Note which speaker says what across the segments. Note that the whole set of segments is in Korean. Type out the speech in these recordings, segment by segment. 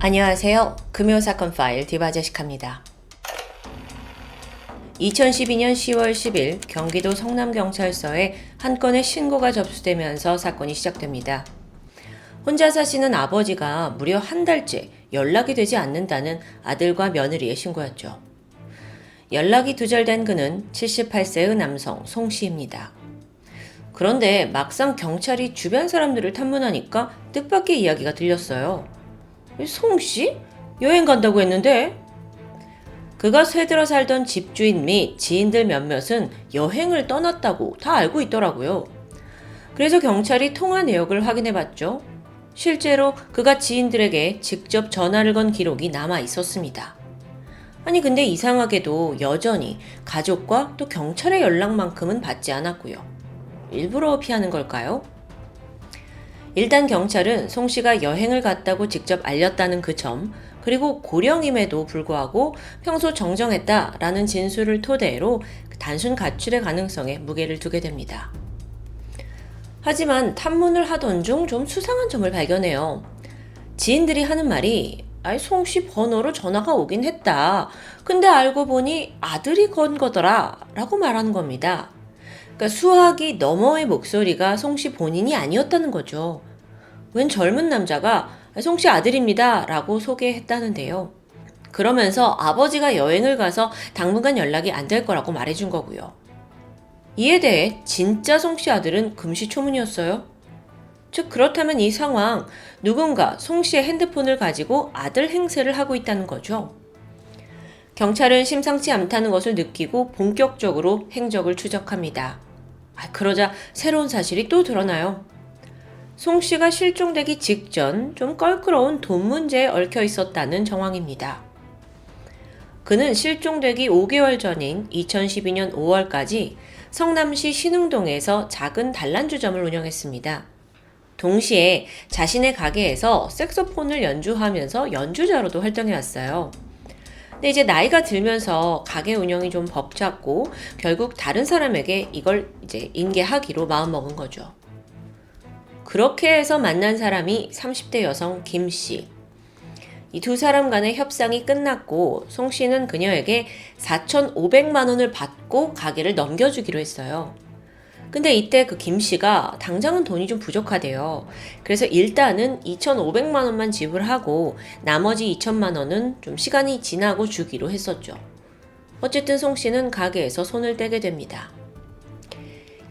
Speaker 1: 안녕하세요. 금요사건 파일 디바제식합니다. 2012년 10월 10일 경기도 성남경찰서에 한 건의 신고가 접수되면서 사건이 시작됩니다. 혼자 사시는 아버지가 무려 한 달째 연락이 되지 않는다는 아들과 며느리의 신고였죠. 연락이 두절된 그는 78세의 남성 송 씨입니다. 그런데 막상 경찰이 주변 사람들을 탐문하니까 뜻밖의 이야기가 들렸어요. 송 씨? 여행 간다고 했는데? 그가 새들어 살던 집주인 및 지인들 몇몇은 여행을 떠났다고 다 알고 있더라고요. 그래서 경찰이 통화 내역을 확인해봤죠. 실제로 그가 지인들에게 직접 전화를 건 기록이 남아 있었습니다. 아니 근데 이상하게도 여전히 가족과 또 경찰의 연락만큼은 받지 않았고요. 일부러 피하는 걸까요? 일단 경찰은 송 씨가 여행을 갔다고 직접 알렸다는 그 점, 그리고 고령임에도 불구하고 평소 정정했다라는 진술을 토대로 단순 가출의 가능성에 무게를 두게 됩니다. 하지만 탐문을 하던 중 좀 수상한 점을 발견해요. 지인들이 하는 말이 송 씨 번호로 전화가 오긴 했다. 근데 알고 보니 아들이 건 거더라 라고 말하는 겁니다. 그러니까 수학이 너머의 목소리가 송 씨 본인이 아니었다는 거죠. 웬 젊은 남자가 송 씨 아들입니다 라고 소개했다는데요. 그러면서 아버지가 여행을 가서 당분간 연락이 안 될 거라고 말해준 거고요. 이에 대해 진짜 송 씨 아들은 금시초문이었어요. 즉 그렇다면 이 상황, 누군가 송 씨의 핸드폰을 가지고 아들 행세를 하고 있다는 거죠. 경찰은 심상치 않다는 것을 느끼고 본격적으로 행적을 추적합니다. 그러자 새로운 사실이 또 드러나요. 송 씨가 실종되기 직전 좀 껄끄러운 돈 문제에 얽혀 있었다는 정황입니다. 그는 실종되기 5개월 전인 2012년 5월까지 성남시 신흥동에서 작은 단란주점을 운영했습니다. 동시에 자신의 가게에서 색소폰을 연주하면서 연주자로도 활동해왔어요. 근데 이제 나이가 들면서 가게 운영이 좀 벅찼고 결국 다른 사람에게 이걸 이제 인계하기로 마음먹은 거죠. 그렇게 해서 만난 사람이 30대 여성 김 씨. 이 두 사람 간의 협상이 끝났고 송 씨는 그녀에게 4,500만 원을 받고 가게를 넘겨주기로 했어요. 근데 이때 그 김 씨가 당장은 돈이 좀 부족하대요. 그래서 일단은 2,500만 원만 지불하고 나머지 2천만 원은 좀 시간이 지나고 주기로 했었죠. 어쨌든 송 씨는 가게에서 손을 떼게 됩니다.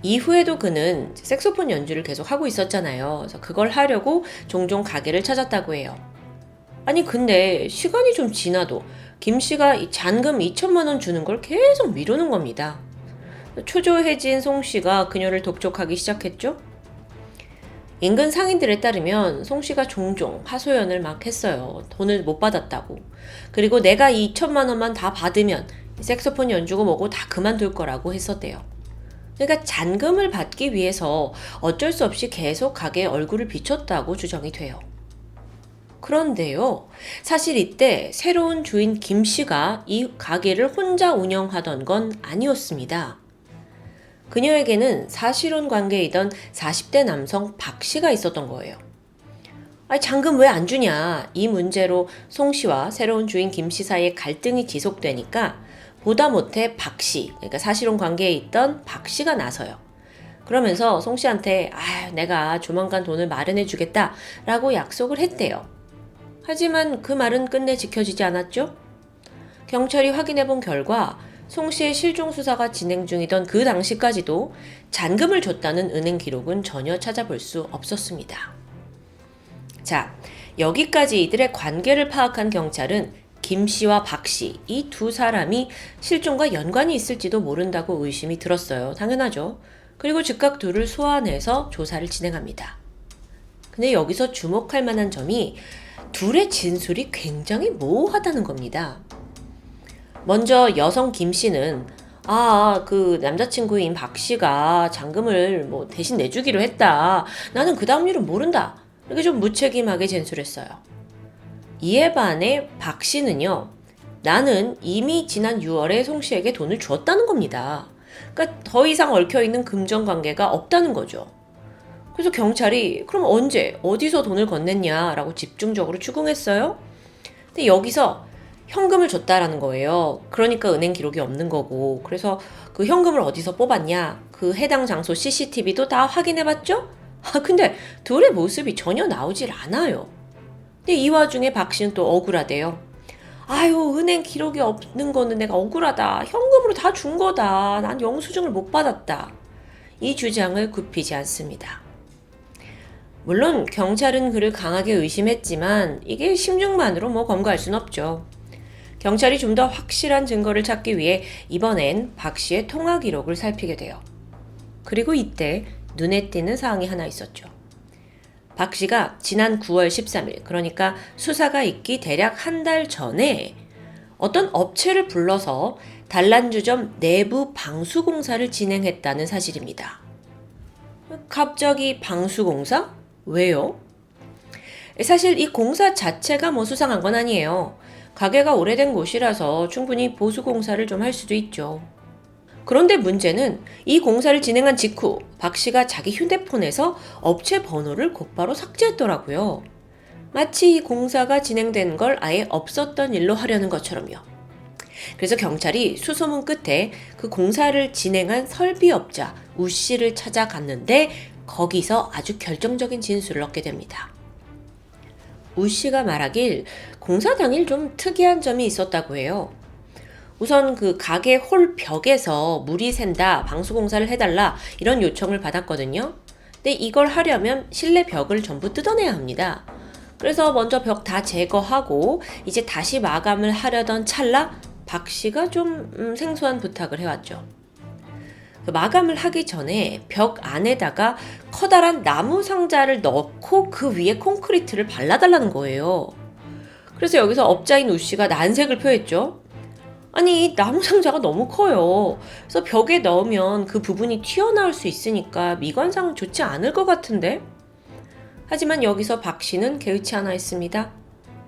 Speaker 1: 이후에도 그는 색소폰 연주를 계속 하고 있었잖아요. 그래서 그걸 하려고 종종 가게를 찾았다고 해요. 아니 근데 시간이 좀 지나도 김 씨가 이 잔금 2천만 원 주는 걸 계속 미루는 겁니다. 초조해진 송 씨가 그녀를 독촉하기 시작했죠. 인근 상인들에 따르면 송 씨가 종종 하소연을 막 했어요. 돈을 못 받았다고. 그리고 내가 이 2천만 원만 다 받으면 색소폰 연주고 뭐고 다 그만둘 거라고 했었대요. 그러니까 잔금을 받기 위해서 어쩔 수 없이 계속 가게에 얼굴을 비췄다고 주장이 돼요. 그런데요, 사실 이때 새로운 주인 김 씨가 이 가게를 혼자 운영하던 건 아니었습니다. 그녀에게는 사실혼 관계이던 40대 남성 박 씨가 있었던 거예요. 잔금 왜 안 주냐, 이 문제로 송 씨와 새로운 주인 김 씨 사이에 갈등이 지속되니까 보다 못해 박 씨, 그러니까 사실혼 관계에 있던 박 씨가 나서요. 그러면서 송 씨한테 내가 조만간 돈을 마련해 주겠다 라고 약속을 했대요. 하지만 그 말은 끝내 지켜지지 않았죠? 경찰이 확인해 본 결과 송 씨의 실종 수사가 진행 중이던 그 당시까지도 잔금을 줬다는 은행 기록은 전혀 찾아볼 수 없었습니다. 자, 여기까지 이들의 관계를 파악한 경찰은 김 씨와 박 씨, 이 두 사람이 실종과 연관이 있을지도 모른다고 의심이 들었어요. 당연하죠. 그리고 즉각 둘을 소환해서 조사를 진행합니다. 근데 여기서 주목할 만한 점이 둘의 진술이 굉장히 모호하다는 겁니다. 먼저 여성 김 씨는 그 남자친구인 박 씨가 잔금을 대신 내주기로 했다. 나는 그 다음 일은 모른다. 이렇게 좀 무책임하게 진술했어요. 이에 반해 박 씨는요, 나는 이미 지난 6월에 송 씨에게 돈을 주었다는 겁니다. 그러니까 더 이상 얽혀있는 금전 관계가 없다는 거죠. 그래서 경찰이 그럼 언제 어디서 돈을 건넸냐라고 집중적으로 추궁했어요. 근데 여기서 현금을 줬다라는 거예요. 그러니까 은행 기록이 없는 거고. 그래서 그 현금을 어디서 뽑았냐? 그 해당 장소 CCTV도 다 확인해봤죠? 근데 둘의 모습이 전혀 나오질 않아요. 근데 이 와중에 박 씨는 또 억울하대요. 아유, 은행 기록이 없는 거는 내가 억울하다. 현금으로 다 준 거다. 난 영수증을 못 받았다. 이 주장을 굽히지 않습니다. 물론 경찰은 그를 강하게 의심했지만 이게 심증만으로 검거할 순 없죠. 경찰이 좀 더 확실한 증거를 찾기 위해 이번엔 박 씨의 통화 기록을 살피게 돼요. 그리고 이때 눈에 띄는 사항이 하나 있었죠. 박 씨가 지난 9월 13일, 그러니까 수사가 있기 대략 한 달 전에 어떤 업체를 불러서 단란주점 내부 방수공사를 진행했다는 사실입니다. 갑자기 방수공사? 왜요? 사실 이 공사 자체가 수상한 건 아니에요. 가게가 오래된 곳이라서 충분히 보수공사를 좀 할 수도 있죠. 그런데 문제는 이 공사를 진행한 직후 박 씨가 자기 휴대폰에서 업체 번호를 곧바로 삭제했더라고요. 마치 이 공사가 진행된 걸 아예 없었던 일로 하려는 것처럼요. 그래서 경찰이 수소문 끝에 그 공사를 진행한 설비업자 우 씨를 찾아갔는데 거기서 아주 결정적인 진술을 얻게 됩니다. 우 씨가 말하길 공사 당일 좀 특이한 점이 있었다고 해요. 우선 그 가게 홀 벽에서 물이 샌다, 방수공사를 해달라 이런 요청을 받았거든요. 근데 이걸 하려면 실내 벽을 전부 뜯어내야 합니다. 그래서 먼저 벽 다 제거하고 이제 다시 마감을 하려던 찰나 박 씨가 좀 생소한 부탁을 해왔죠. 그 마감을 하기 전에 벽 안에다가 커다란 나무 상자를 넣고 그 위에 콘크리트를 발라달라는 거예요. 그래서 여기서 업자인 우 씨가 난색을 표했죠. 아니, 나무 상자가 너무 커요. 그래서 벽에 넣으면 그 부분이 튀어나올 수 있으니까 미관상 좋지 않을 것 같은데? 하지만 여기서 박 씨는 개의치 않아 했습니다.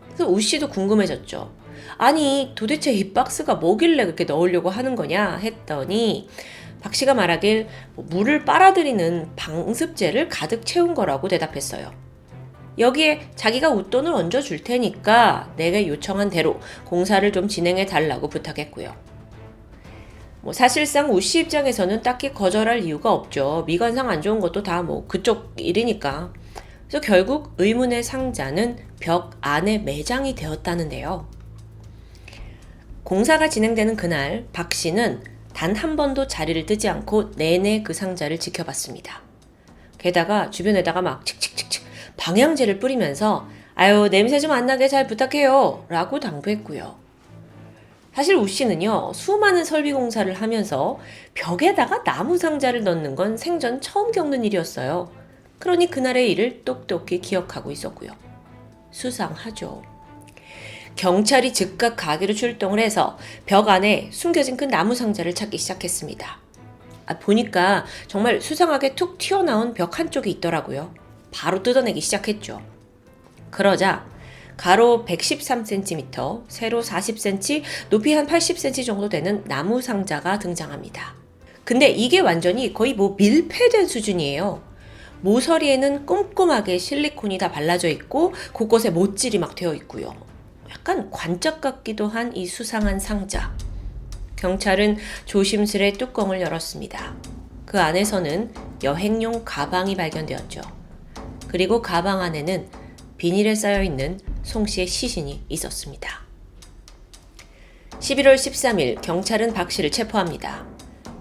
Speaker 1: 그래서 우 씨도 궁금해졌죠. 아니, 도대체 이 박스가 뭐길래 그렇게 넣으려고 하는 거냐 했더니 박 씨가 말하길 물을 빨아들이는 방습제를 가득 채운 거라고 대답했어요. 여기에 자기가 웃돈을 얹어줄 테니까 내가 요청한 대로 공사를 좀 진행해 달라고 부탁했고요. 사실상 우 씨 입장에서는 딱히 거절할 이유가 없죠. 미관상 안 좋은 것도 다 그쪽 일이니까. 그래서 결국 의문의 상자는 벽 안에 매장이 되었다는데요. 공사가 진행되는 그날 박 씨는 단 한 번도 자리를 뜨지 않고 내내 그 상자를 지켜봤습니다. 게다가 주변에다가 막 칙칙칙칙 방향제를 뿌리면서 아유 냄새 좀 안 나게 잘 부탁해요 라고 당부했고요. 사실 우 씨는요 수많은 설비 공사를 하면서 벽에다가 나무 상자를 넣는 건 생전 처음 겪는 일이었어요. 그러니 그날의 일을 똑똑히 기억하고 있었고요. 수상하죠. 경찰이 즉각 가게로 출동을 해서 벽 안에 숨겨진 그 나무 상자를 찾기 시작했습니다. 보니까 정말 수상하게 툭 튀어나온 벽 한쪽이 있더라고요. 바로 뜯어내기 시작했죠. 그러자 가로 113cm, 세로 40cm, 높이 한 80cm 정도 되는 나무 상자가 등장합니다. 근데 이게 완전히 거의 밀폐된 수준이에요. 모서리에는 꼼꼼하게 실리콘이 다 발라져 있고 곳곳에 못질이 막 되어 있고요. 약간 관짝 같기도 한 이 수상한 상자. 경찰은 조심스레 뚜껑을 열었습니다. 그 안에서는 여행용 가방이 발견되었죠. 그리고 가방 안에는 비닐에 쌓여있는 송 씨의 시신이 있었습니다. 11월 13일 경찰은 박 씨를 체포합니다.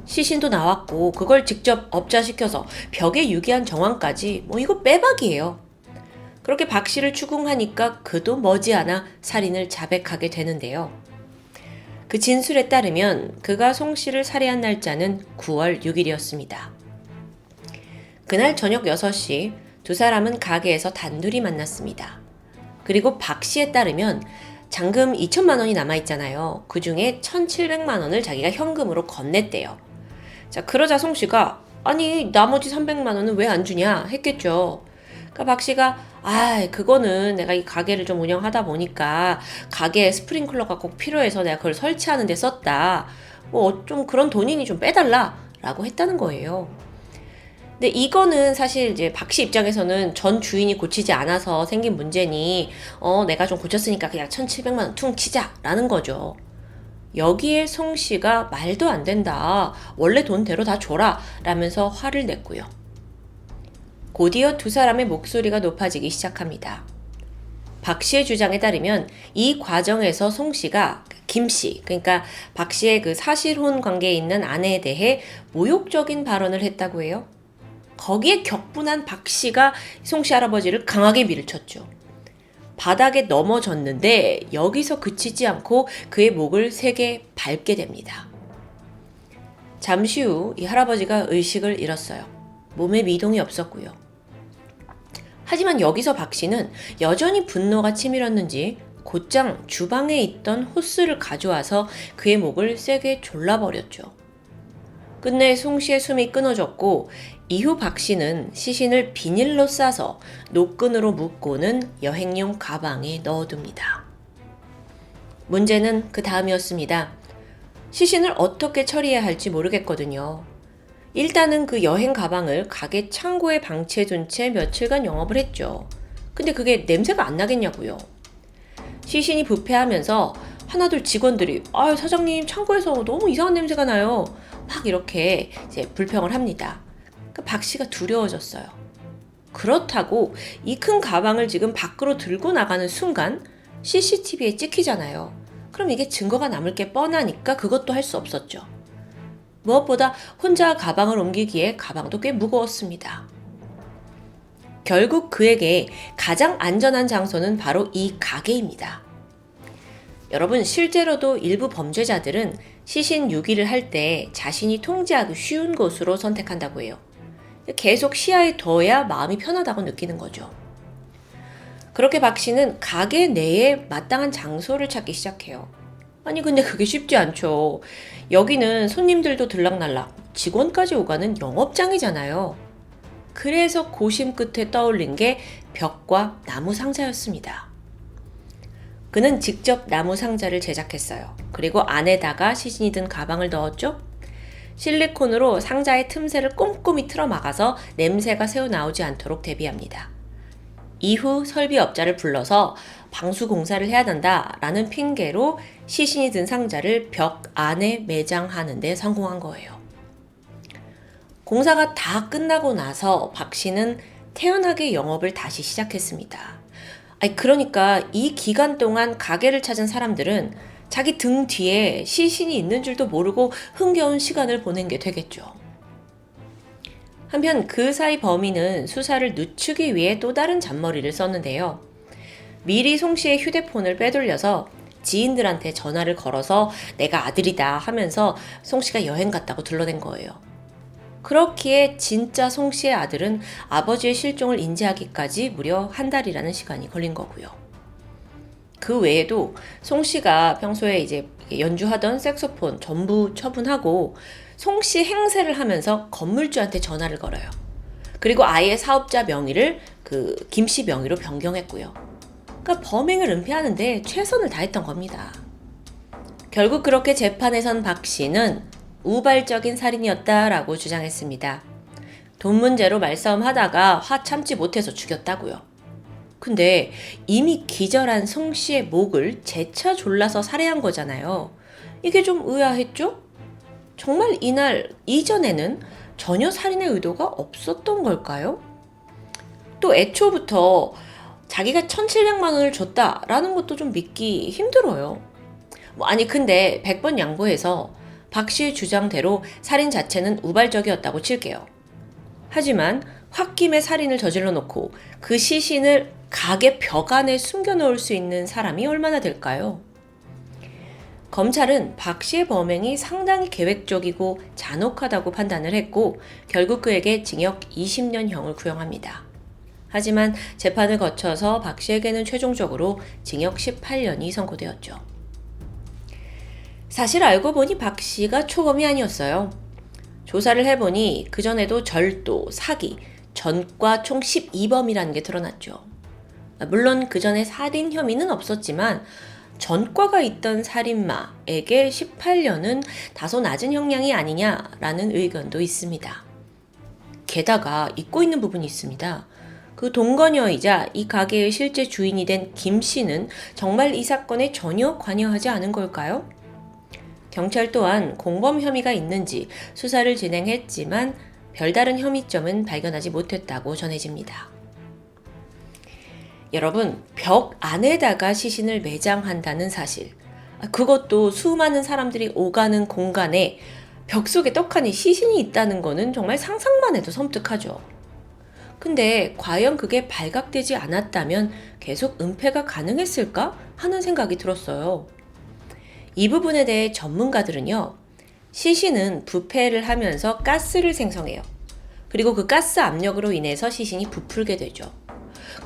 Speaker 1: 시신도 나왔고 그걸 직접 업자시켜서 벽에 유기한 정황까지 이거 빼박이에요. 그렇게 박 씨를 추궁하니까 그도 머지않아 살인을 자백하게 되는데요. 그 진술에 따르면 그가 송 씨를 살해한 날짜는 9월 6일이었습니다. 그날 저녁 6시 두 사람은 가게에서 단둘이 만났습니다. 그리고 박 씨에 따르면 잔금 2천만 원이 남아있잖아요. 그 중에 1,700만 원을 자기가 현금으로 건넸대요. 자, 그러자 송 씨가 아니 나머지 300만 원은 왜 안 주냐 했겠죠. 그러니까 박 씨가 그거는 내가 이 가게를 좀 운영하다 보니까 가게에 스프링클러가 꼭 필요해서 내가 그걸 설치하는 데 썼다. 좀 그런 돈이니 좀 빼달라 라고 했다는 거예요. 근데 이거는 사실 이제 박 씨 입장에서는 전 주인이 고치지 않아서 생긴 문제니 내가 좀 고쳤으니까 그냥 1,700만 원 퉁 치자라는 거죠. 여기에 송 씨가 말도 안 된다. 원래 돈대로 다 줘라 라면서 화를 냈고요. 곧이어 두 사람의 목소리가 높아지기 시작합니다. 박 씨의 주장에 따르면 이 과정에서 송 씨가 김 씨, 그러니까 박 씨의 그 사실혼 관계에 있는 아내에 대해 모욕적인 발언을 했다고 해요. 거기에 격분한 박 씨가 송 씨 할아버지를 강하게 밀쳤죠. 바닥에 넘어졌는데 여기서 그치지 않고 그의 목을 세게 밟게 됩니다. 잠시 후 이 할아버지가 의식을 잃었어요. 몸에 미동이 없었고요. 하지만 여기서 박 씨는 여전히 분노가 치밀었는지 곧장 주방에 있던 호스를 가져와서 그의 목을 세게 졸라버렸죠. 끝내 송 씨의 숨이 끊어졌고 이후 박 씨는 시신을 비닐로 싸서 노끈으로 묶고는 여행용 가방에 넣어둡니다. 문제는 그 다음이었습니다. 시신을 어떻게 처리해야 할지 모르겠거든요. 일단은 그 여행 가방을 가게 창고에 방치해둔 채 며칠간 영업을 했죠. 근데 그게 냄새가 안 나겠냐고요. 시신이 부패하면서 하나둘 직원들이 사장님 창고에서 너무 이상한 냄새가 나요. 막 이렇게 이제 불평을 합니다. 박 씨가 두려워졌어요. 그렇다고 이 큰 가방을 지금 밖으로 들고 나가는 순간 CCTV에 찍히잖아요. 그럼 이게 증거가 남을 게 뻔하니까 그것도 할 수 없었죠. 무엇보다 혼자 가방을 옮기기에 가방도 꽤 무거웠습니다. 결국 그에게 가장 안전한 장소는 바로 이 가게입니다. 여러분, 실제로도 일부 범죄자들은 시신 유기를 할 때 자신이 통제하기 쉬운 곳으로 선택한다고 해요. 계속 시야에 둬야 마음이 편하다고 느끼는 거죠. 그렇게 박 씨는 가게 내에 마땅한 장소를 찾기 시작해요. 아니 근데 그게 쉽지 않죠. 여기는 손님들도 들락날락, 직원까지 오가는 영업장이잖아요. 그래서 고심 끝에 떠올린 게 벽과 나무 상자였습니다. 그는 직접 나무 상자를 제작했어요. 그리고 안에다가 시신이 든 가방을 넣었죠. 실리콘으로 상자의 틈새를 꼼꼼히 틀어 막아서 냄새가 새어나오지 않도록 대비합니다. 이후 설비업자를 불러서 방수 공사를 해야 한다라는 핑계로 시신이 든 상자를 벽 안에 매장하는 데 성공한 거예요. 공사가 다 끝나고 나서 박 씨는 태연하게 영업을 다시 시작했습니다. 그러니까 이 기간 동안 가게를 찾은 사람들은 자기 등 뒤에 시신이 있는 줄도 모르고 흥겨운 시간을 보낸 게 되겠죠. 한편 그 사이 범인은 수사를 늦추기 위해 또 다른 잔머리를 썼는데요. 미리 송 씨의 휴대폰을 빼돌려서 지인들한테 전화를 걸어서 내가 아들이다 하면서 송 씨가 여행 갔다고 둘러댄 거예요. 그렇기에 진짜 송 씨의 아들은 아버지의 실종을 인지하기까지 무려 한 달이라는 시간이 걸린 거고요. 그 외에도 송 씨가 평소에 이제 연주하던 색소폰 전부 처분하고 송 씨 행세를 하면서 건물주한테 전화를 걸어요. 그리고 아예 사업자 명의를 김 씨 명의로 변경했고요. 그러니까 범행을 은폐하는데 최선을 다했던 겁니다. 결국 그렇게 재판에 선 박 씨는 우발적인 살인이었다라고 주장했습니다. 돈 문제로 말싸움하다가 화 참지 못해서 죽였다고요. 근데 이미 기절한 송 씨의 목을 재차 졸라서 살해한 거잖아요. 이게 좀 의아했죠? 정말 이날 이전에는 전혀 살인의 의도가 없었던 걸까요? 또 애초부터 자기가 1,700만 원을 줬다라는 것도 좀 믿기 힘들어요. 근데 100번 양보해서 박 씨의 주장대로 살인 자체는 우발적이었다고 칠게요. 하지만 홧김에 살인을 저질러 놓고 그 시신을 가게 벽 안에 숨겨놓을 수 있는 사람이 얼마나 될까요? 검찰은 박 씨의 범행이 상당히 계획적이고 잔혹하다고 판단을 했고 결국 그에게 징역 20년형을 구형합니다. 하지만 재판을 거쳐서 박 씨에게는 최종적으로 징역 18년이 선고되었죠. 사실 알고 보니 박 씨가 초범이 아니었어요. 조사를 해보니 그전에도 절도, 사기, 전과 총 12범이라는 게 드러났죠. 물론 그전에 살인 혐의는 없었지만 전과가 있던 살인마에게 18년은 다소 낮은 형량이 아니냐라는 의견도 있습니다. 게다가 잊고 있는 부분이 있습니다. 그 동거녀이자 이 가게의 실제 주인이 된 김 씨는 정말 이 사건에 전혀 관여하지 않은 걸까요? 경찰 또한 공범 혐의가 있는지 수사를 진행했지만 별다른 혐의점은 발견하지 못했다고 전해집니다. 여러분, 벽 안에다가 시신을 매장한다는 사실. 그것도 수많은 사람들이 오가는 공간에 벽 속에 떡하니 시신이 있다는 거는 정말 상상만 해도 섬뜩하죠. 근데 과연 그게 발각되지 않았다면 계속 은폐가 가능했을까 하는 생각이 들었어요. 이 부분에 대해 전문가들은요, 시신은 부패를 하면서 가스를 생성해요. 그리고 그 가스 압력으로 인해서 시신이 부풀게 되죠.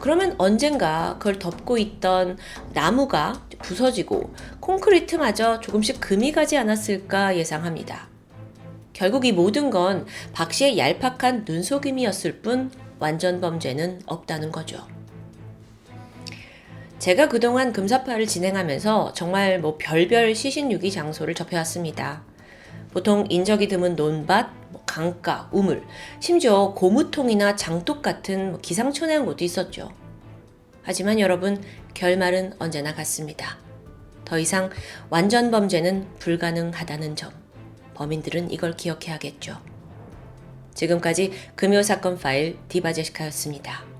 Speaker 1: 그러면 언젠가 그걸 덮고 있던 나무가 부서지고 콘크리트마저 조금씩 금이 가지 않았을까 예상합니다. 결국 이 모든 건 박 씨의 얄팍한 눈속임이었을 뿐 완전 범죄는 없다는 거죠. 제가 그동안 금사파를 진행하면서 정말 별별 시신 유기 장소를 접해왔습니다. 보통 인적이 드문 논밭, 강가, 우물, 심지어 고무통이나 장독 같은 기상천외한 곳도 있었죠. 하지만 여러분, 결말은 언제나 같습니다. 더 이상 완전 범죄는 불가능하다는 점, 범인들은 이걸 기억해야겠죠. 지금까지 금요사건 파일 디바제시카였습니다.